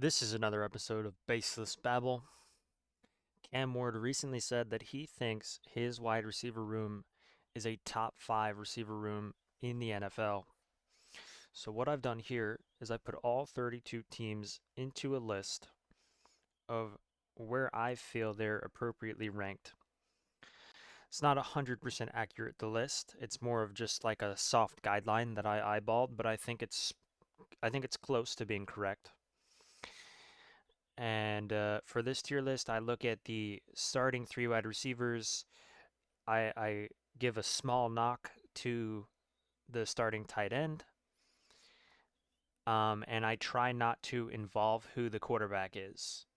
This is another episode of Baseless Babble. Cam Ward recently said that he thinks his wide receiver room is a top five receiver room in the NFL. So, what I've done here is I put all 32 teams into a list of where I feel they're appropriately ranked. It's not 100% accurate, the list. It's more of just like a soft guideline that I eyeballed, but I think it's close to being correct. And for this tier list, I look at the starting three wide receivers. I give a small knock to the starting tight end. And I try not to involve who the quarterback is.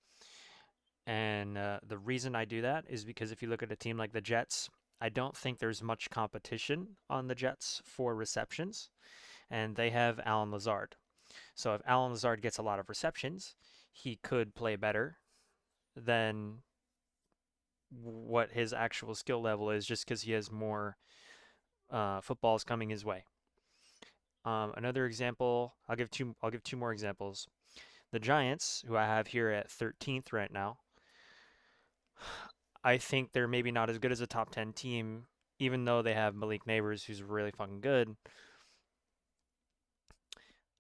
And the reason I do that is because if you look at a team like the Jets, I don't think there's much competition on the Jets for receptions, and they have Alan Lazard. So if Alan Lazard gets a lot of receptions, he could play better than what his actual skill level is just because he has more footballs coming his way. Another example, I'll give two more examples. The Giants, who I have here at 13th right now, I think they're maybe not as good as a top 10 team, even though they have Malik Neighbors, who's really fucking good.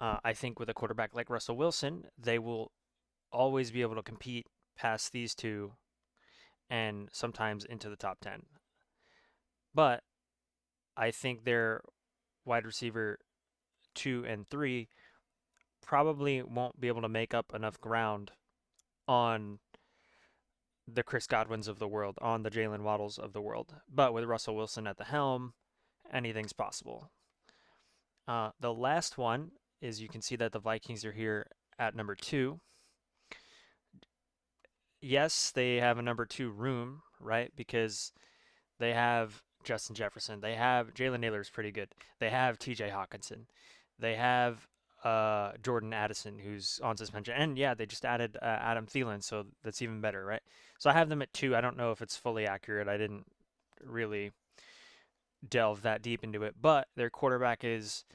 I think with a quarterback like Russell Wilson, they will always be able to compete past these two and sometimes into the top 10. But I think their wide receiver two and three probably won't be able to make up enough ground on the Chris Godwins of the world, on the Jalen Waddles of the world. But with Russell Wilson at the helm, anything's possible. The last one is you can see that the Vikings are here at number two. Yes, they have a number two room, right? Because they have Justin Jefferson. They have Jalen Naylor's pretty good. They have TJ Hawkinson. They have Jordan Addison, who's on suspension. And yeah, they just added Adam Thielen, so that's even better, right? So I have them at two. I don't know if it's fully accurate. I didn't really delve that deep into it, but their quarterback is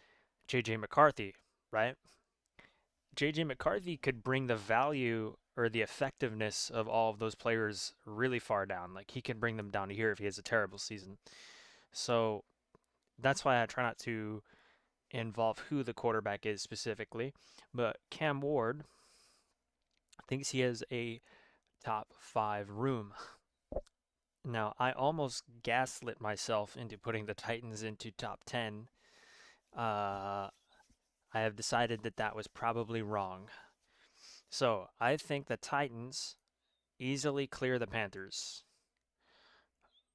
JJ McCarthy, right? JJ McCarthy could bring the value or the effectiveness of all of those players really far down. Like he can bring them down to here if he has a terrible season. So that's why I try not to involve who the quarterback is specifically. But Cam Ward thinks he has a top five room. Now, I almost gaslit myself into putting the Titans into top 10. I have decided that that was probably wrong. So I think the Titans easily clear the Panthers.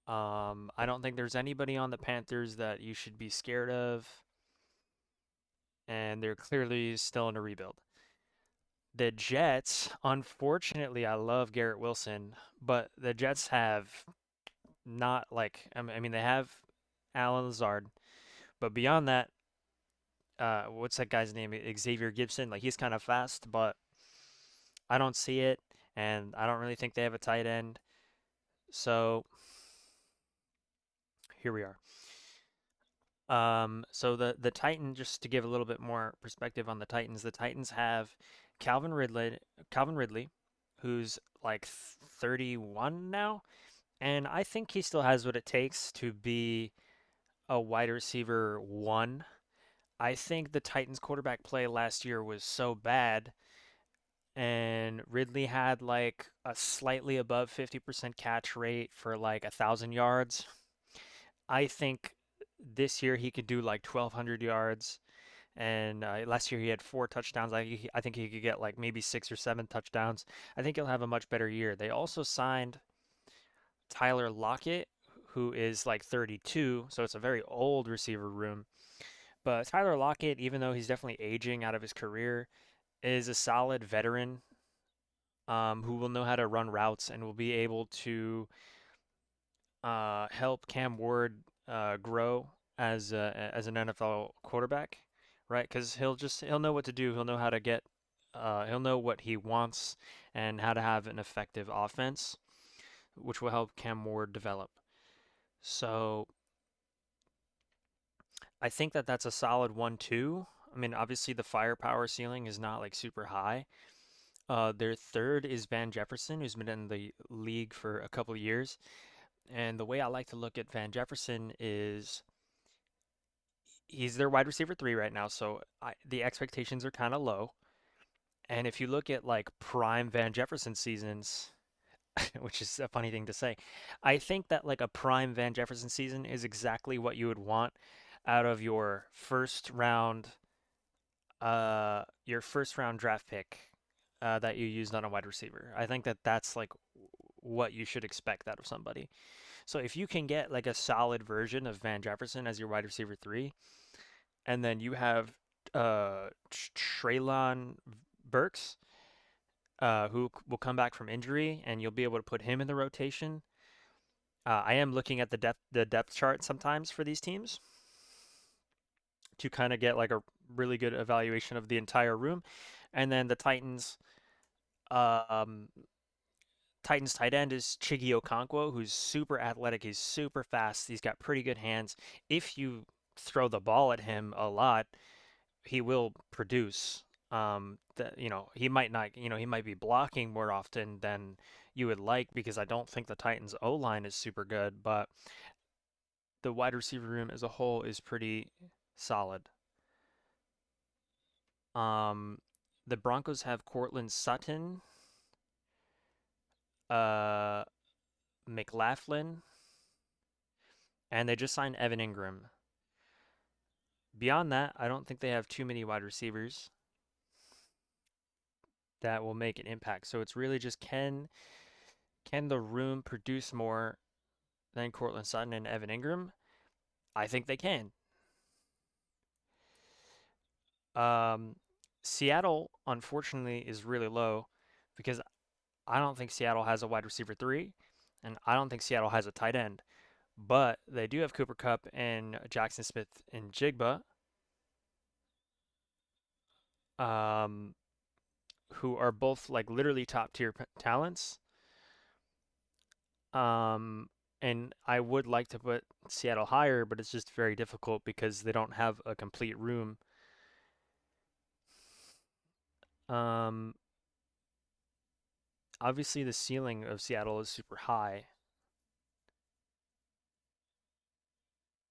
I don't think there's anybody on the Panthers that you should be scared of, and they're clearly still in a rebuild. The Jets, unfortunately, I love Garrett Wilson, but the Jets have not like I mean they have Alan Lazard, but beyond that, what's that guy's name? Xavier Gibson. Like he's kind of fast, but I don't see it, and I don't really think they have a tight end. So here we are. So the Titan, just to give a little bit more perspective on the Titans have Calvin Ridley, Calvin Ridley, who's like 31 now, and I think he still has what it takes to be a wide receiver one. I think the Titans quarterback play last year was so bad, and Ridley had like a slightly above 50% catch rate for like 1,000 yards. I think this year he could do like 1,200 yards. And last year he had four touchdowns. I think he could get like maybe six or seven touchdowns. I think he'll have a much better year. They also signed Tyler Lockett, who is like 32, so it's a very old receiver room. But Tyler Lockett, even though he's definitely aging out of his career, is a solid veteran who will know how to run routes and will be able to help Cam Ward grow as an NFL quarterback, right? Because he'll know what to do. He'll know how to get. He'll know what he wants and how to have an effective offense, which will help Cam Ward develop. So I think that that's a solid 1-2. I mean, obviously the firepower ceiling is not like super high, Their third is Van Jefferson, who's been in the league for a couple of years. And the way I like to look at Van Jefferson is he's their wide receiver three right now, so the expectations are kind of low. And if you look at like prime Van Jefferson seasons, which is a funny thing to say, I think that like a prime Van Jefferson season is exactly what you would want out of your first round draft pick that you used on a wide receiver. I think that that's like what you should expect out of somebody. So if you can get like a solid version of Van Jefferson as your wide receiver three, and then you have Traylon Burks, who will come back from injury, and you'll be able to put him in the rotation. I am looking at the depth chart sometimes for these teams to kind of get like a really good evaluation of the entire room. And then the um, Titans tight end is Chiggy Okonkwo, who's super athletic. He's super fast. He's got pretty good hands. If you throw the ball at him a lot, he will produce. He might not, he might be blocking more often than you would like because I don't think the Titans O line is super good, but the wide receiver room as a whole is pretty solid. Um, the Broncos have Cortland Sutton, uh, McLaughlin, and they just signed Evan Ingram. Beyond that, I don't think they have too many wide receivers that will make an impact. So it's really just can the room produce more than Cortland Sutton and Evan Ingram? I think they can. Um, Seattle, unfortunately, is really low because I don't think Seattle has a wide receiver three, and I don't think Seattle has a tight end. But they do have Cooper Kupp and Jackson Smith and Jigba, um, who are both like literally top tier talents. Um, and I would like to put Seattle higher, but it's just very difficult because they don't have a complete room. Um, Obviously the ceiling of Seattle is super high,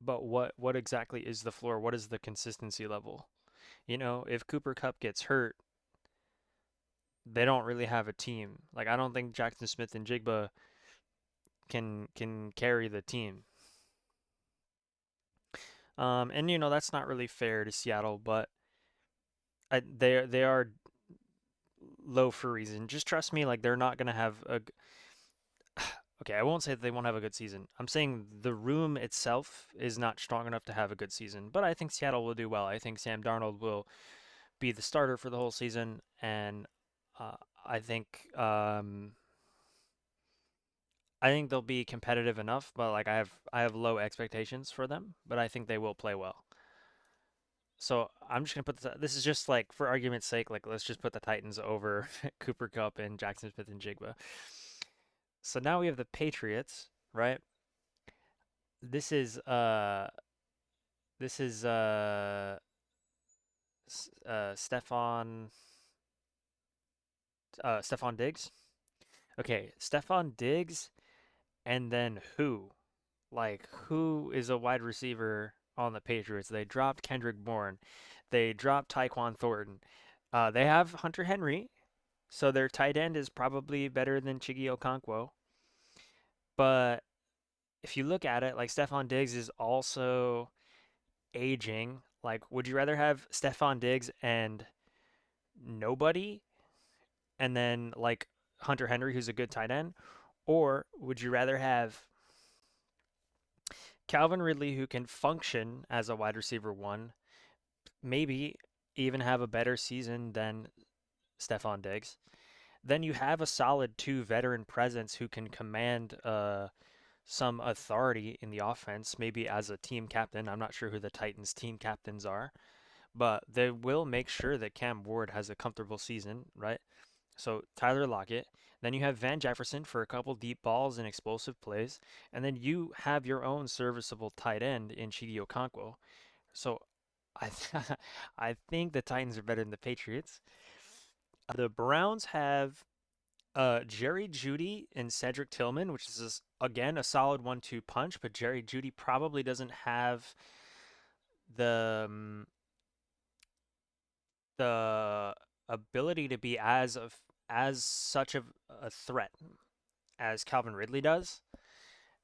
but what exactly is the floor? What is the consistency level? If Cooper Kupp gets hurt, they don't really have a team. Like I don't think Jackson Smith and Jigba can carry the team. And that's not really fair to Seattle, but they are low for a reason. Just trust me, like they're not gonna have okay, I won't say that they won't have a good season. I'm saying the room itself is not strong enough to have a good season, but I think Seattle will do well. I think Sam Darnold will be the starter for the whole season, and uh, I think um, I think they'll be competitive enough. But like I have low expectations for them, but I think they will play well. So I'm just gonna put this is just like for argument's sake, like let's just put the Titans over Cooper Kupp and Jackson Smith and Jigba. So now we have the Patriots, right? This is uh this is Stefan Diggs. Okay, Stefan Diggs and then who? Like who is a wide receiver on the Patriots? They dropped Kendrick Bourne. They dropped Tyquan Thornton. They have Hunter Henry, so their tight end is probably better than Chiggy Okonkwo. But if you look at it, like Stefan Diggs is also aging. Like, would you rather have Stefan Diggs and nobody, and then like Hunter Henry, who's a good tight end, or would you rather have Calvin Ridley, who can function as a wide receiver one, maybe even have a better season than Stefan Diggs? Then you have a solid two veteran presence who can command some authority in the offense, maybe as a team captain. I'm not sure who the Titans team captains are, but they will make sure that Cam Ward has a comfortable season, right? So Tyler Lockett. Then you have Van Jefferson for a couple deep balls and explosive plays. And then you have your own serviceable tight end in Chidi Okonkwo. So I I think the Titans are better than the Patriots. The Browns have Jerry Judy and Cedric Tillman, which is again a solid 1-2 punch, but Jerry Judy probably doesn't have the the ability to be as such of a threat as Calvin Ridley does.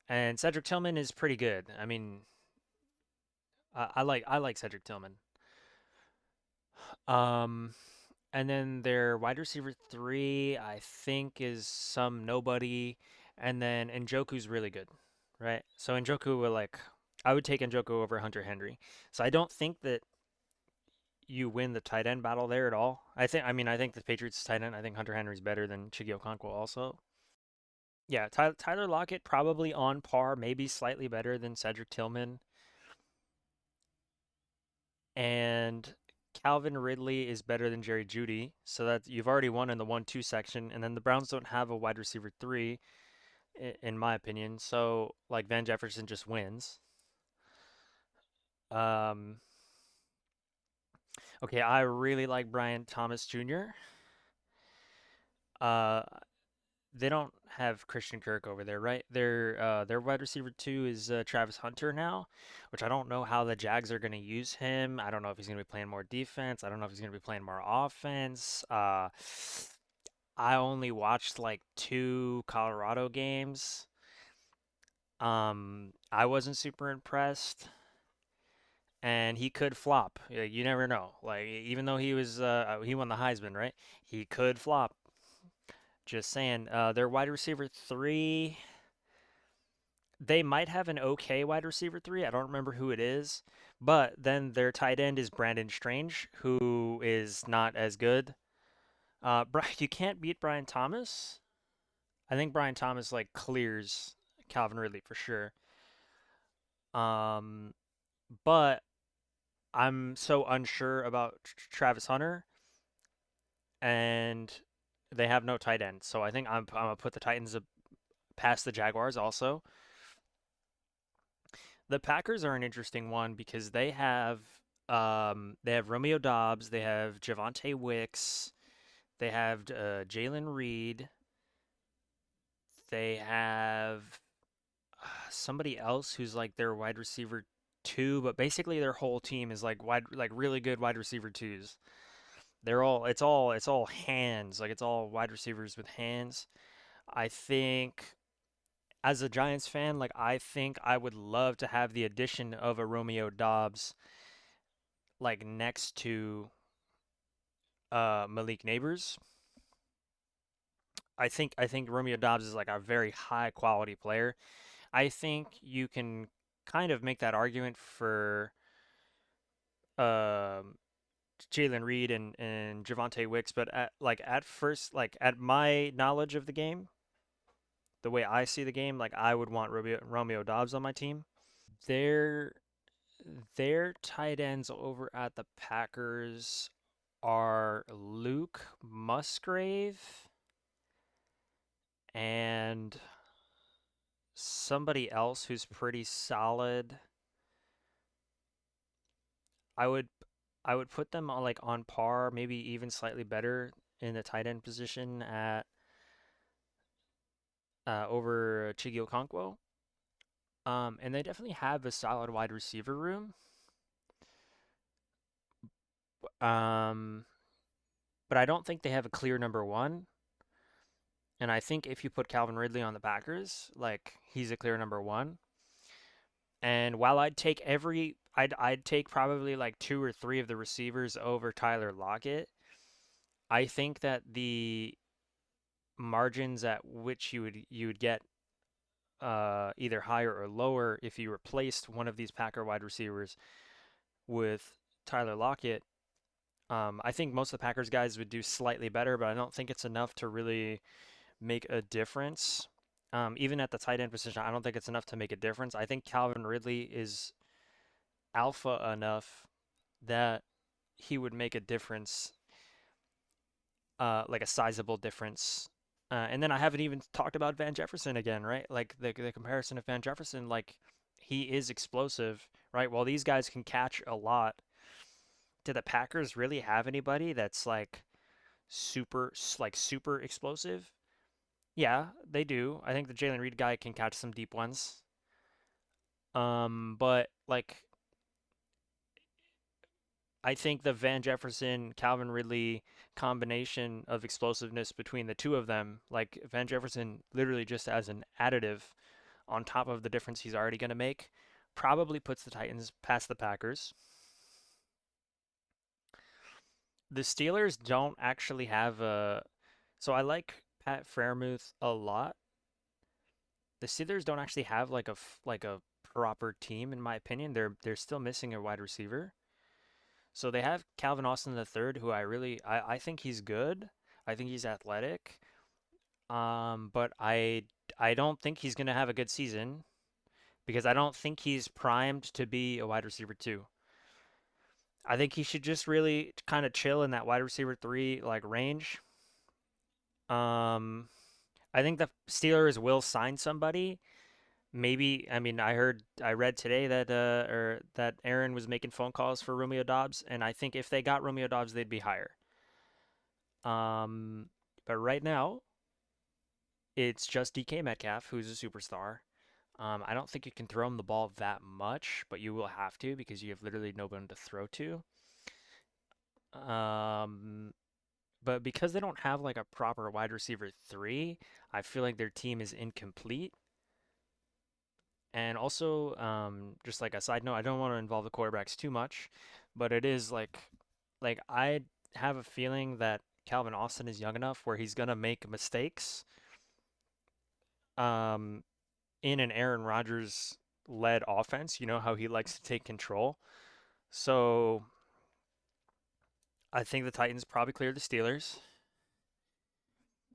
And Cedric Tillman is pretty good. I mean, I like Cedric Tillman. Um, and then their wide receiver three, I think, is some nobody. And then Njoku's really good, right? So Njoku will I would take Njoku over Hunter Henry. So I don't think that you win the tight end battle there at all. I think the Patriots tight end. I think Hunter Henry's better than Chiggy Okonkwo also. Yeah, Tyler Lockett probably on par, maybe slightly better than Cedric Tillman, and Calvin Ridley is better than Jerry Judy. So that you've already won in the 1-2 section, and then the Browns don't have a wide receiver three, in my opinion. So like Van Jefferson just wins. Um, okay, I really like Brian Thomas Jr. Uh, they don't have Christian Kirk over there, right? Their wide receiver two is Travis Hunter now, which I don't know how the Jags are going to use him. I don't know if he's going to be playing more defense. I don't know if he's going to be playing more offense. I only watched like two Colorado games. I wasn't super impressed, and he could flop. You never know. Like even though he won the Heisman, right? He could flop. Just saying. Their wide receiver three, they might have an okay wide receiver three. I don't remember who it is, but then their tight end is Brandon Strange, who is not as good. You can't beat Brian Thomas. I think Brian Thomas like clears Calvin Ridley for sure. Um, but I'm so unsure about Travis Hunter, and they have no tight end. So I think I'm gonna put the Titans past the Jaguars also. The Packers are an interesting one because they have Romeo Dobbs, they have Javonte Wicks, they have Jalen Reed, they have somebody else who's like their wide receiver two, but basically their whole team is like really good wide receiver twos. It's all hands, like it's all wide receivers with hands. I think as a Giants fan, like I think I would love to have the addition of a Romeo Dobbs like next to Malik Neighbors. I think Romeo Dobbs is like a very high quality player. I think you can kind of make that argument for um Jalen Reed and Javonte Wicks, but at first, like at my knowledge of the game, the way I see the game, like I would want Romeo Dobbs on my team. Their their tight ends over at the Packers are Luke Musgrave and somebody else who's pretty solid. I would I would put them on like on par, maybe even slightly better in the tight end position at over Chiggy Okonkwo. And they definitely have a solid wide receiver room. Um, but I don't think they have a clear number one. And I think if you put Calvin Ridley on the Packers, like he's a clear number one. And while I'd take probably like two or three of the receivers over Tyler Lockett. I think that the margins at which you would get either higher or lower if you replaced one of these Packer wide receivers with Tyler Lockett. I think most of the Packers guys would do slightly better, but I don't think it's enough to really make a difference. Even at the tight end position, I don't think it's enough to make a difference. I think Calvin Ridley is alpha enough that he would make a difference, like a sizable difference. And then I haven't even talked about Van Jefferson again, right? Like the comparison of Van Jefferson, like he is explosive, right? While these guys can catch a lot, do the Packers really have anybody that's like super explosive. Yeah, they do. I think the Jalen Reed guy can catch some deep ones. But like I think the Van Jefferson Calvin Ridley combination of explosiveness between the two of them, like Van Jefferson literally just as an additive on top of the difference he's already going to make, probably puts the Titans past the Packers. The Steelers don't actually have a. So I like Pat Freiermuth a lot. The Steelers don't actually have like a proper team in my opinion. They're still missing a wide receiver. So they have Calvin Austin III, who I think he's good. I think he's athletic. But I don't think he's gonna have a good season because I don't think he's primed to be a wide receiver too. I think he should just really kind of chill in that wide receiver three like range. Um, I think the Steelers will sign somebody. Maybe I read today that or that Aaron was making phone calls for Romeo Dobbs, and I think if they got Romeo Dobbs, they'd be higher. Um, but right now it's just DK Metcalf who's a superstar. I don't think you can throw him the ball that much, but you will have to because you have literally no one to throw to. Um, but because they don't have like a proper wide receiver three, I feel like their team is incomplete. And also, just like a side note, I don't want to involve the quarterbacks too much, but it is like I have a feeling that Calvin Austin is young enough where he's gonna make mistakes. Um, in an Aaron Rodgers led offense, you know how he likes to take control. So I think the Titans probably clear the Steelers.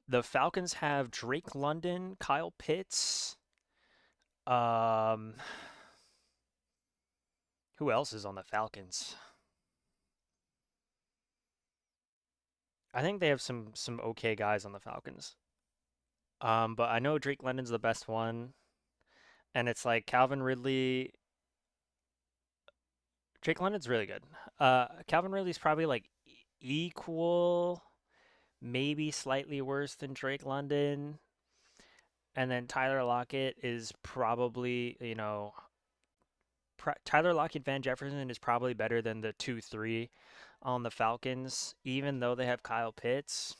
The Falcons have Drake London, Kyle Pitts. Um, who else is on the Falcons? I think they have some okay guys on the Falcons. But I know Drake London's the best one, and it's like Calvin Ridley. Drake London's really good. Calvin Ridley's probably like equal, maybe slightly worse than Drake London. And then Tyler Lockett is probably, Tyler Lockett Van Jefferson is probably better than the 2-3 on the Falcons, even though they have Kyle Pitts,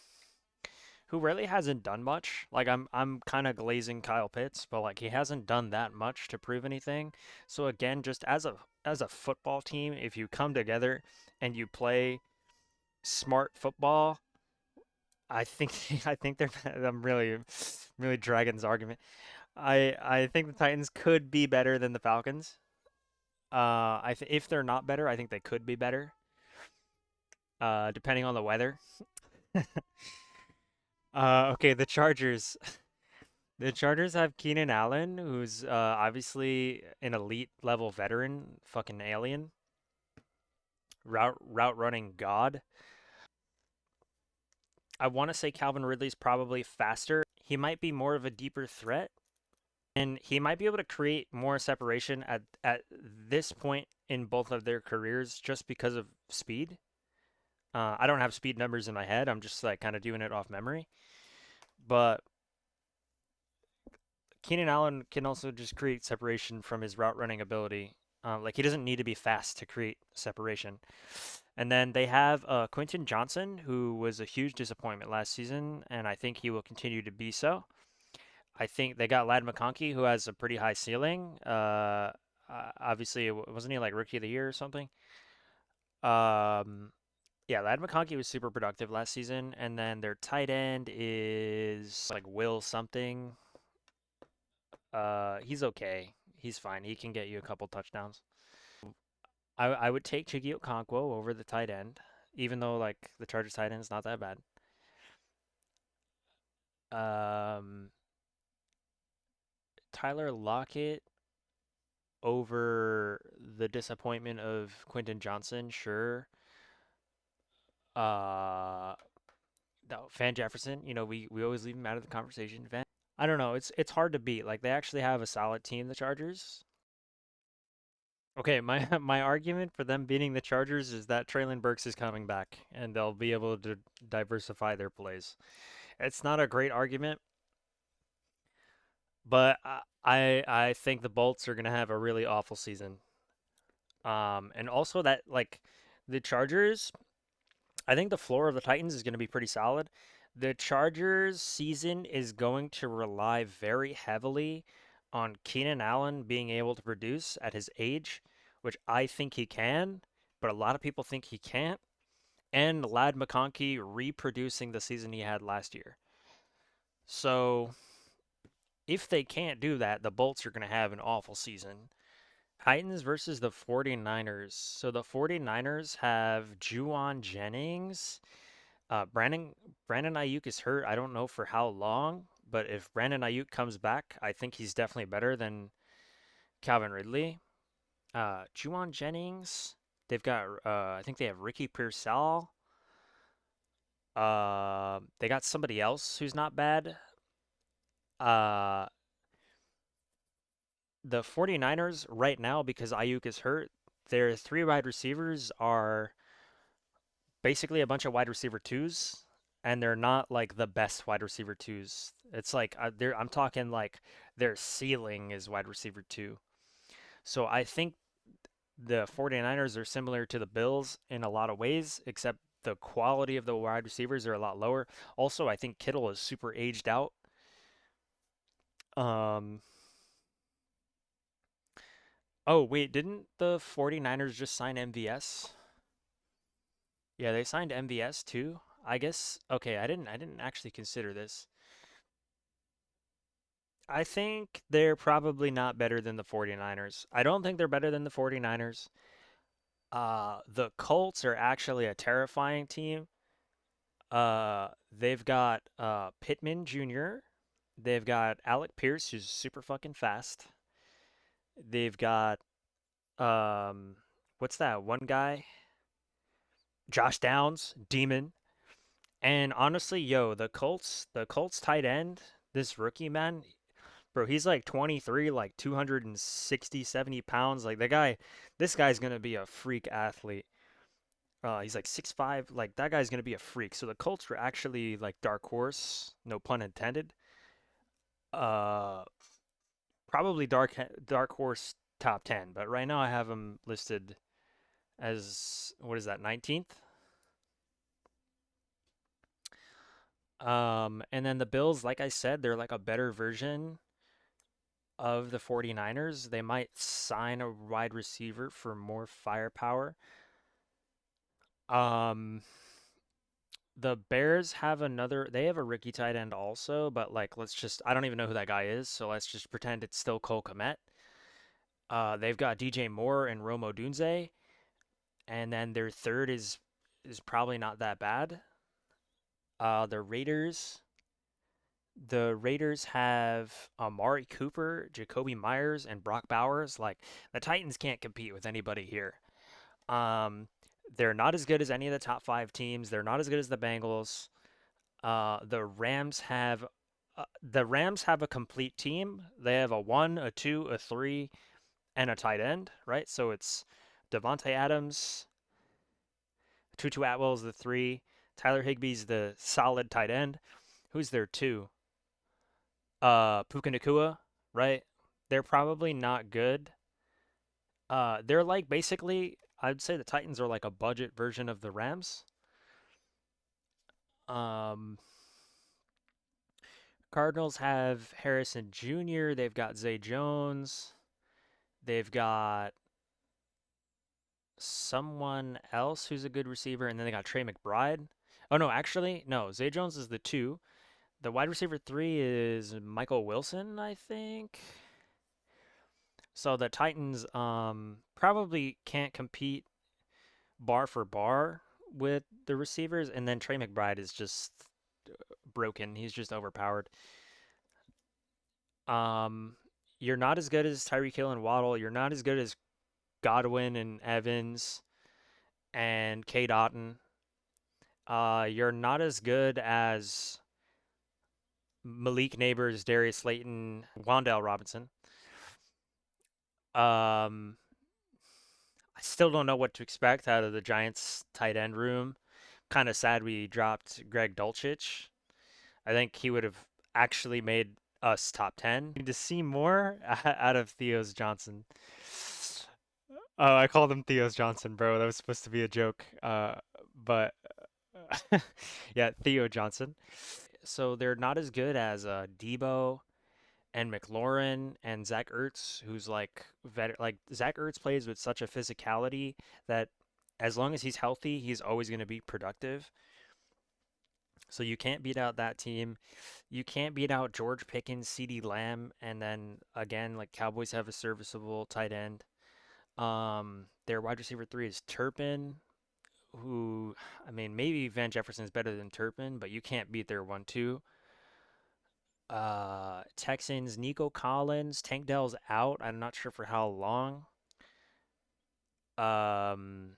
who really hasn't done much. Like I'm kind of glazing Kyle Pitts, but like he hasn't done that much to prove anything. So again, just as a football team, if you come together and you play smart football, I think I think they're I'm really dragging this argument. I think the Titans could be better than the Falcons. If they're not better, I think they could be better. Depending on the weather. Okay, the Chargers. The Chargers have Keenan Allen, who's obviously an elite level veteran, fucking alien, route running god. I want to say Calvin Ridley's probably faster. He might be more of a deeper threat, and he might be able to create more separation at this point in both of their careers just because of speed. I don't have speed numbers in my head. I'm just like kind of doing it off memory. But Keenan Allen can also just create separation from his route running ability. Like he doesn't need to be fast to create separation. And then they have Quentin Johnson, who was a huge disappointment last season, and I think he will continue to be so. I think they got Lad McConkey, who has a pretty high ceiling. Obviously, wasn't he like rookie of the year or something? Um, yeah, Lad McConkey was super productive last season, and then their tight end is like Will something. He's okay. He's fine. He can get you a couple touchdowns. I would take Chiggy Okonkwo over the tight end, even though like the Chargers tight end is not that bad. Um, Tyler Lockett over the disappointment of Quentin Johnson, sure. Uh, no, Van Jefferson, we always leave him out of the conversation. I don't know. It's hard to beat. Like they actually have a solid team, the Chargers. Okay, my my argument for them beating the Chargers is that Traylon Burks is coming back and they'll be able to diversify their plays. It's not a great argument, but I think the Bolts are gonna have a really awful season. And also that like the Chargers, I think the floor of the Titans is gonna be pretty solid. The Chargers season is going to rely very heavily on Keenan Allen being able to produce at his age, which I think he can, but a lot of people think he can't, and Lad McConkey reproducing the season he had last year. So if they can't do that, the Bolts are going to have an awful season. Titans versus the 49ers. So the 49ers have Juwan Jennings. Brandon Ayuk is hurt. I don't know for how long, but if Brandon Ayuk comes back, I think he's definitely better than Calvin Ridley. Juwan Jennings. They've got I think they have Ricky Pearsall. They got somebody else who's not bad. Uh, the 49ers right now, because Ayuk is hurt, their three wide receivers are basically a bunch of wide receiver twos, and they're not like the best wide receiver twos. It's like I'm talking like their ceiling is wide receiver two. So I think the 49ers are similar to the Bills in a lot of ways, except the quality of the wide receivers are a lot lower. Also, I think Kittle is super aged out. Um, oh, wait, didn't the 49ers just sign MVS? Yeah, they signed MVS too. I guess okay, I didn't actually consider this. I think they're probably not better than the 49ers. I don't think they're better than the 49ers. The Colts are actually a terrifying team. They've got Pittman Jr. They've got Alec Pierce, who's super fucking fast. They've got what's that one guy? Josh Downs, Demon. And honestly, yo, the Colts tight end, this rookie man, bro, he's like 23, like 260, 70 pounds. Like this guy's gonna be a freak athlete. He's like 6'5", like that guy's gonna be a freak. So the Colts were actually like dark horse, no pun intended. Uh, Probably dark horse top 10, but right now I have him listed as what is that, 19th? And then the Bills, like I said, they're like a better version of the 49ers. They might sign a wide receiver for more firepower. Um, the Bears have they have a rookie tight end also, but like I don't even know who that guy is, so let's just pretend it's still Cole Kmet. They've got DJ Moore and Rome Odunze, and then their third is probably not that bad. Uh, the Raiders, the Raiders have Amari Cooper, Jacoby Myers, and Brock Bowers. Like the Titans can't compete with anybody here. Um, they're not as good as any of the top five teams. They're not as good as the Bengals. The Rams have a complete team. They have a one, a two, a three, and a tight end, right? So it's Devontae Adams, Tutu Atwell's the three, Tyler Higbee's the solid tight end. Who's their two? Puka Nakua, right? They're probably not good. They're like basically, I'd say the Titans are like a budget version of the Rams. Um, Cardinals have Harrison Jr. They've got Zay Jones. They've got someone else who's a good receiver, and then they got Trey McBride. Oh no, actually, no. Zay Jones is the two. The wide receiver three is Michael Wilson, I think. So the Titans probably can't compete bar for bar with the receivers, and then Trey McBride is just broken. He's just overpowered. Um, you're not as good as Tyreek Hill and Waddle. You're not as good as Godwin and Evans and K. Dotton. You're not as good as Malik Neighbors, Darius Slayton, Wandale Robinson. Um, still don't know what to expect out of the Giants tight end room. Kind of sad we dropped Greg Dulcich. I think he would have actually made us top 10. Need to see more out of Theo's Johnson. Oh, I called him Theo's Johnson, bro. That was supposed to be a joke. But yeah, Theo Johnson. So they're not as good as Debo and McLaurin and Zach Ertz, who's like Zach Ertz plays with such a physicality that as long as he's healthy, he's always going to be productive. So you can't beat out that team. You can't beat out George Pickens, CeeDee Lamb, and then again, like Cowboys have a serviceable tight end. Their wide receiver three is Turpin, who, I mean, maybe Van Jefferson is better than Turpin, but you can't beat their 1-2. Texans, Nico Collins, Tank Dell's out. I'm not sure for how long. Um,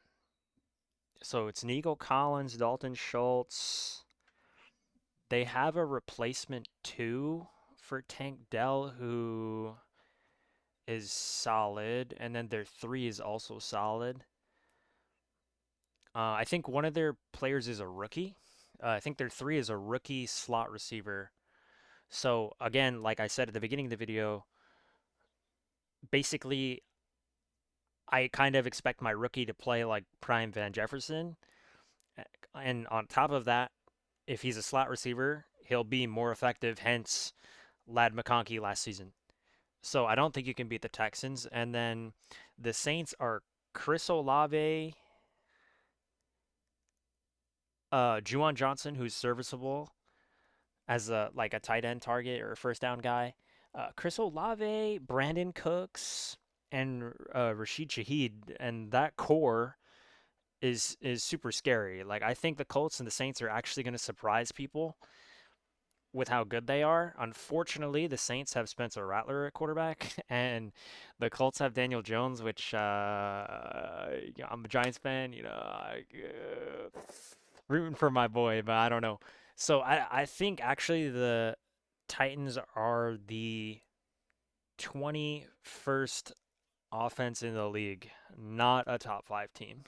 so it's Nico Collins, Dalton Schultz. They have a replacement too for Tank Dell who is solid, and then their three is also solid. I think one of their players is a rookie. I think their three is a rookie slot receiver. So again, like I said at the beginning of the video, basically I kind of expect my rookie to play like prime Van Jefferson. And on top of that, if he's a slot receiver, he'll be more effective, hence Lad McConkey last season. So I don't think you can beat the Texans. And then the Saints are Chris Olave, Juwan Johnson, who's serviceable as a tight end target or a first down guy. Chris Olave, Brandon Cooks, and Rashid Shaheed, and that core is super scary. Like I think the Colts and the Saints are actually going to surprise people with how good they are. Unfortunately, the Saints have Spencer Rattler at quarterback, and the Colts have Daniel Jones, which I'm a Giants fan. Rooting for my boy, but I don't know. So I think actually the Titans are the 21st offense in the league, not a top five team.